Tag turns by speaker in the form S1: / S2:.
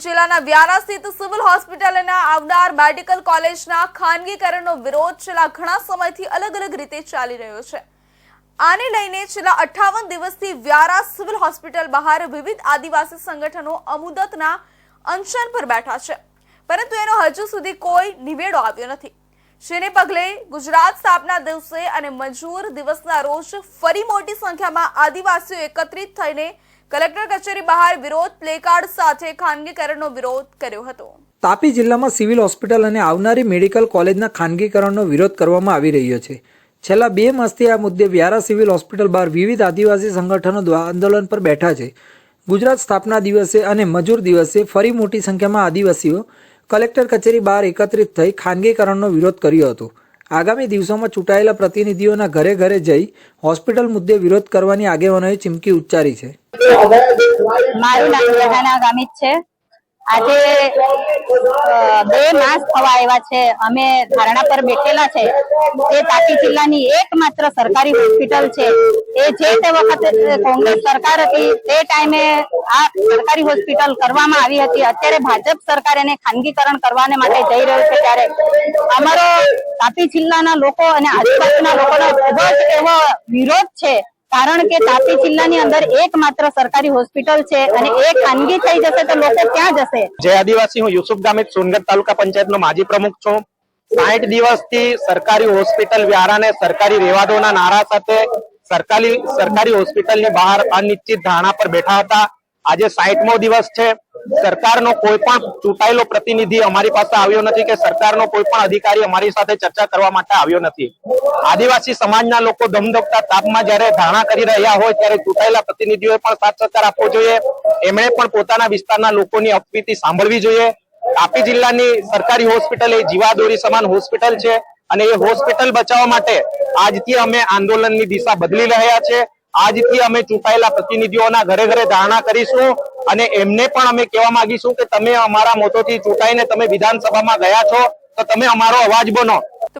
S1: જિલ્લાના વ્યારા સ્થિત સિવિલ હોસ્પિટલના આવનાર મેડિકલ કોલેજના ખાનગીકરણનો વિરોધ છેલ્લા ઘણા સમયથી અલગ અલગ રીતે ચાલી રહ્યો છે। આને લઈને છેલ્લા 58 દિવસથી વ્યારા સિવિલ હોસ્પિટલ બહાર વિવિધ આદિવાસી સંગઠનો અમુદતના અનશન પર બેઠા છે, પરંતુ એનો હજુ સુધી કોઈ નિવેડો આવ્યો નથી। જેને પગલે ગુજરાત સ્થાપના દિવસે અને મજૂર દિવસના રોજ ફરી મોટી સંખ્યામાં આદિવાસીઓ એકત્રિત થઈને કલેક્ટર કચેરી બહાર વિરોધ પ્લેકાર્ડ સાથે ખાનગીકરણનો વિરોધ કર્યો હતો।
S2: તાપી જિલ્લામાં સિવિલ હોસ્પિટલ અને આવનારી મેડિકલ કોલેજના ખાનગીકરણનો વિરોધ કરવામાં આવી રહ્યો છે। છેલ્લા 2 માસથી આ મુદ્દે વ્યારા સિવિલ હોસ્પિટલ બહાર વિવિધ આદિવાસી સંગઠનો આંદોલન પર બેઠા છે। ગુજરાત સ્થાપના દિવસે અને મજૂર દિવસે ફરી મોટી સંખ્યામાં આદિવાસીઓ કલેક્ટર કચેરી બહાર એકત્રિત થઈ ખાનગીકરણનો વિરોધ કર્યો હતો। આગામી દિવસોમાં ચૂંટાયેલા પ્રતિનિધિઓના ઘરે ઘરે જઈ હોસ્પિટલ મુદ્દે વિરોધ કરવાની આગેવાનોએ ચીમકી ઉચ્ચારી છે।
S3: મારું નામ રેહાના ગામિત છે। આજે 2 માસ થવા આવ્યા છે અમે ધારણા પર બેઠેલા છે। તે તાપી જિલ્લાની એકમાત્ર સરકારી હોસ્પિટલ છે। એ જે તે વખતે કોંગ્રેસ સરકાર હતી તે ટાઈમે આ સરકારી હોસ્પિટલ કરવામાં આવી હતી। અત્યારે ભાજપ સરકાર એને ખાનગીકરણ કરવાને માટે જઈ રહ્યું છે, ત્યારે અમારો તાપી જિલ્લાના લોકો અને આદિવાસીના લોકોનો ખૂબ જ એવો વિરોધ છે, કારણ કે તાપી જિલ્લાની અંદર એકમાત્ર સરકારી હોસ્પિટલ છે અને એ ખાનગી થઈ જશે તો લોકો ક્યાં જશે।
S4: જય આદિવાસી, હું યુસુફ ગામિત સોનગઢ તાલુકા પંચાયતનો માજી પ્રમુખ છું। 60 દિવસથી સરકારી હોસ્પિટલ વ્યારાને સરકારી રહેવા દોના નારા સાથે સરકારી હોસ્પિટલની બહાર અનિશ્ચિત ધારણા પર બેઠા હતા। આજે 60મો દિવસ છે। સરકારનો કોઈ પણ ચૂંટાયેલો પ્રતિનિધિ અમારી પાસે આવ્યો નથી કે સરકારનો કોઈ પણ અધિકારી અમારી સાથે ચર્ચા કરવા માટે આવ્યો નથી। આદિવાસી સમાજના લોકો ધમધમતા તાપમાં જ્યારે ધારણા કરી રહ્યા હોય ત્યારે ચૂંટાયેલા પ્રતિનિધિઓએ પણ સાથ સહકાર આપવો જોઈએ। એમણે પણ પોતાના વિસ્તારના લોકોની અપીલ સાંભળવી જોઈએ। તાપી જિલ્લાની સરકારી હોસ્પિટલ એ જીવાદોરી સમાન હોસ્પિટલ છે અને એ હોસ્પિટલ બચાવવા માટે આજથી અમે આંદોલનની દિશા બદલી રહ્યા છે। આજથી અમે ચૂંટાયેલા પ્રતિનિધિઓના ઘરે ઘરે ધારણા કરીશું અને એમને પણ અમે કહેવા માંગીશું કે તમે અમારા મતોથી ચૂંટાઈને તમે વિધાનસભામાં ગયા છો તો તમે અમારો અવાજ બનો।